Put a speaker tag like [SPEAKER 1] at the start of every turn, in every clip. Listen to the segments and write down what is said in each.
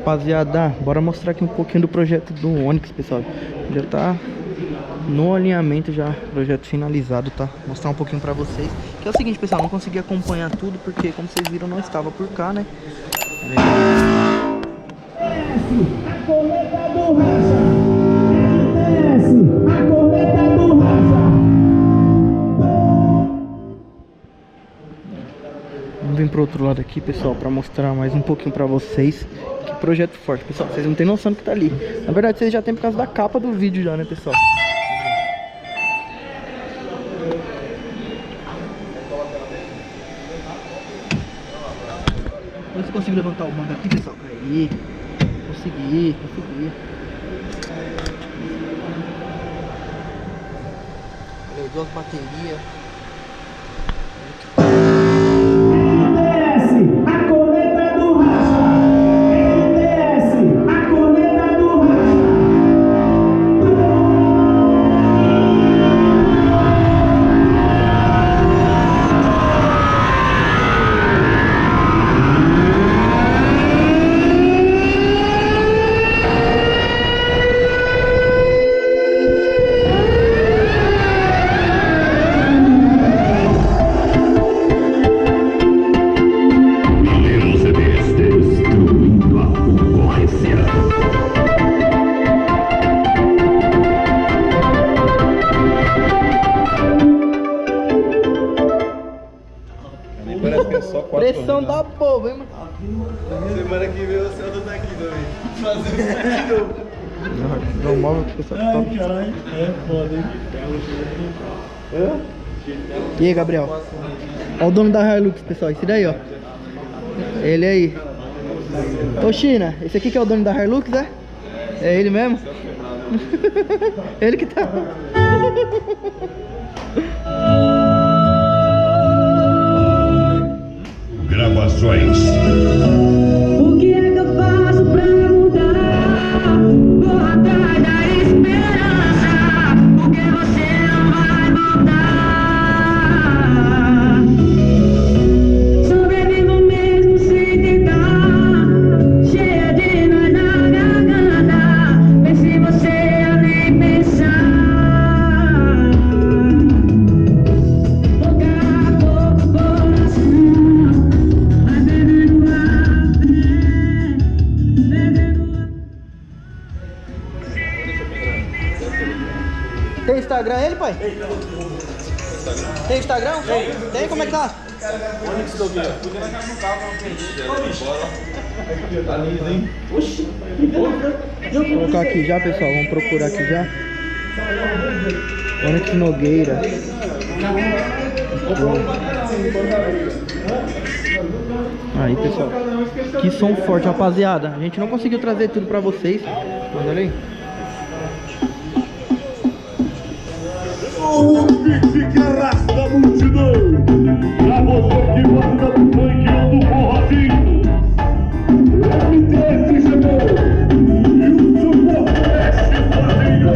[SPEAKER 1] Rapaziada, bora mostrar aqui um pouquinho do projeto do Onix, pessoal. Já tá no alinhamento já, projeto finalizado, tá? Vou mostrar um pouquinho pra vocês. Que é o seguinte, pessoal, não consegui acompanhar tudo porque, como vocês viram, não estava por cá, né?
[SPEAKER 2] A coleta do racha, a coleta do racha.
[SPEAKER 1] Vamos vir pro outro lado aqui, pessoal, pra mostrar mais um pouquinho pra vocês. Que projeto forte, pessoal. Vocês não tem noção do que tá ali. Na verdade, vocês já tem por causa da capa do vídeo já, né, pessoal? Vamos ver se eu consigo levantar o banco aqui, pessoal. Aí. Consegui. Olha aí, 2 baterias.
[SPEAKER 2] A coleta do racha. A coleta do racha.
[SPEAKER 1] Pressão da boba, hein, mano?
[SPEAKER 3] Semana que vem você anda daqui também. Fazendo isso de novo.
[SPEAKER 1] Não móvel que o pessoal tá.
[SPEAKER 2] Ai, caralho, é foda, hein?
[SPEAKER 1] E aí, Gabriel? Ó o dono da Hilux, pessoal. Esse daí, ó. Ele aí. Ô, China, esse aqui que é o dono da Hilux, é? É ele mesmo? Ele que tá.
[SPEAKER 4] Gravações.
[SPEAKER 5] O que é que eu faço pra mudar? Vou atrás da esperança, porque você não vai voltar. Sobrevivo mesmo sem tentar, cheia de nós na garganta. Vê se você ia nem pensar. Pouco a pouco, coração.
[SPEAKER 1] Tem Instagram ele, pai? Tem Instagram? Tem? Como é que tá? Vou colocar aqui já, pessoal. Vamos procurar aqui já. Onix Nogueira. Aí, pessoal. Que som forte, rapaziada. A gente não conseguiu trazer tudo pra vocês, mas olha aí.
[SPEAKER 4] O Pix que arrasta a multidão. Pra você que manda do funk ou do forrozinho. MTS chegou. E o suporte mexe fazendo.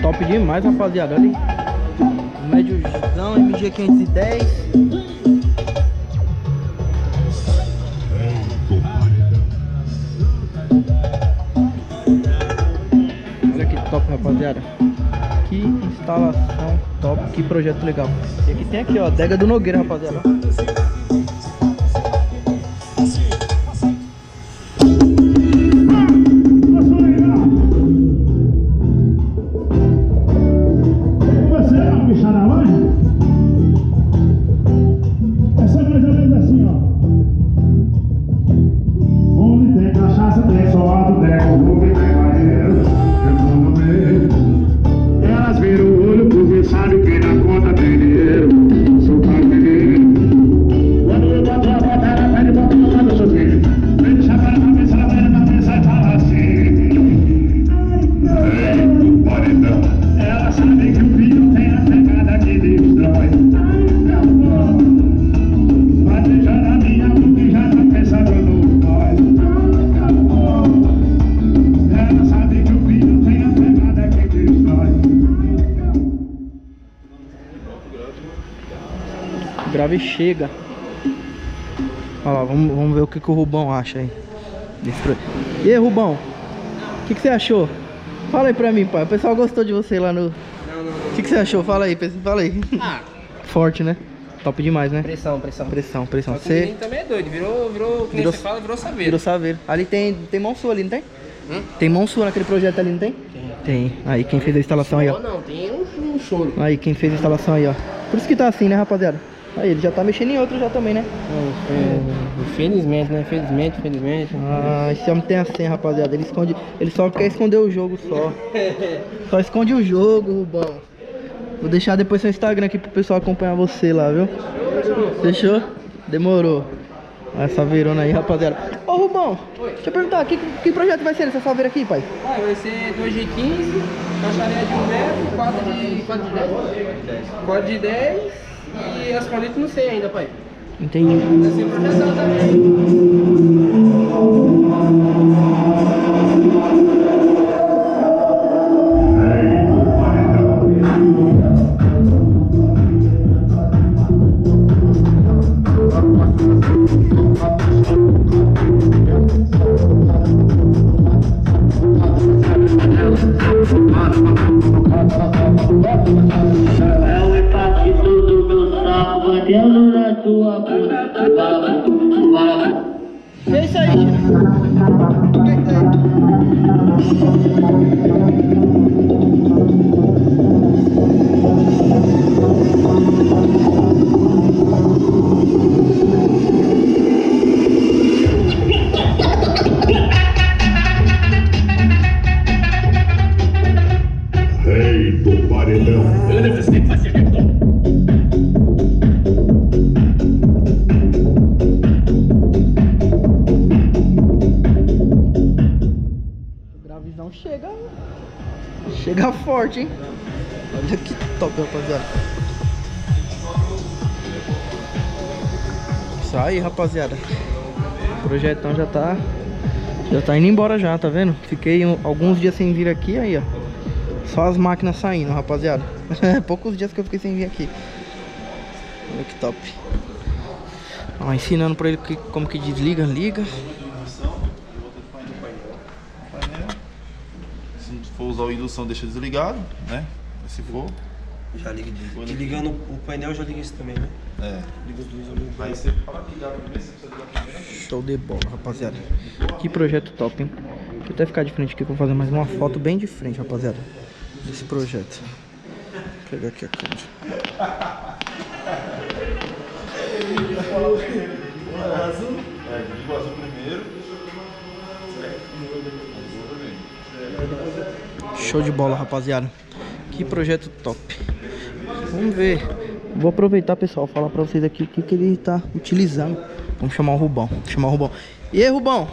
[SPEAKER 1] Top demais, rapaziada. Olha aí. Médiozão, MG510. Olha que top, rapaziada. Que instalação top, que projeto legal. E aqui tem aqui, ó, adega do Nogueira, rapaziada.
[SPEAKER 4] Elas viram o olho porque sabe que na conta tem dinheiro. Sou carteiro.
[SPEAKER 1] nave chega. Olha lá, vamos ver o que o Rubão acha aí. E aí, Rubão? O que você achou? Fala aí pra mim, pai. O pessoal gostou de você lá no... O que você achou? Fala aí, fala aí.
[SPEAKER 6] Ah,
[SPEAKER 1] forte, né? Top demais, né?
[SPEAKER 6] pressão.
[SPEAKER 1] Pressão.
[SPEAKER 6] Só que o menino também é doido, virou, que nem você fala, virou saber.
[SPEAKER 1] Virou saber. Ali tem mão sua ali, não tem? Tem mão sua naquele projeto ali, não tem? Tem. Aí, quem fez a instalação aí, ó.
[SPEAKER 6] Não, tem um choro.
[SPEAKER 1] Aí, quem fez a instalação aí, ó. Por isso que tá assim, né, rapaziada? Aí, ele já tá mexendo em outro já também, né?
[SPEAKER 6] Infelizmente, né? Felizmente.
[SPEAKER 1] Ah, esse homem tem a senha, rapaziada. Ele só quer esconder o jogo só. Só esconde o jogo, Rubão. Vou deixar depois seu Instagram aqui pro pessoal acompanhar você lá, viu? Fechou? Demorou. Essa veirona aí, rapaziada. Ô, Rubão, deixa eu perguntar, que projeto vai ser essa saveira aqui, pai?
[SPEAKER 6] Vai ser 2 de 15, caixaria de 1 metro, 4 de 10 e as palitas não sei ainda, pai.
[SPEAKER 1] Entendi.
[SPEAKER 6] Vai ser projeção também.
[SPEAKER 5] É o impacto do meu saco batendo na tua bunda.
[SPEAKER 1] E é isso aí, gente. O que é isso
[SPEAKER 4] Rei do paredão.
[SPEAKER 1] O gravizão chega forte, hein? Olha que top, rapaziada. Isso aí, rapaziada. O projetão já tá indo embora já, tá vendo? Fiquei alguns dias sem vir aqui, aí, ó. Só as máquinas saindo, rapaziada. Poucos dias que eu fiquei sem vir aqui. Olha que top. Ó, ensinando pra ele como que desliga, liga.
[SPEAKER 3] Se for usar a indução, deixa desligado, né? Se for,
[SPEAKER 7] Já liga. Ligando o painel, já liga isso também, né? Liga os dois, eu ligo.
[SPEAKER 3] aí você fala que ligar primeiro, você precisa ligar primeiro.
[SPEAKER 1] Show de bola, rapaziada. Que projeto top, hein? Deixa eu até ficar de frente aqui pra fazer mais uma foto bem de frente, rapaziada. Desse projeto. Vou pegar aqui a câmera.
[SPEAKER 3] Desliga o azul primeiro.
[SPEAKER 1] Show de bola, rapaziada. Que projeto top. Vamos ver. Vou aproveitar, pessoal, falar pra vocês aqui o que ele tá utilizando. Vamos chamar o Rubão. E aí, Rubão?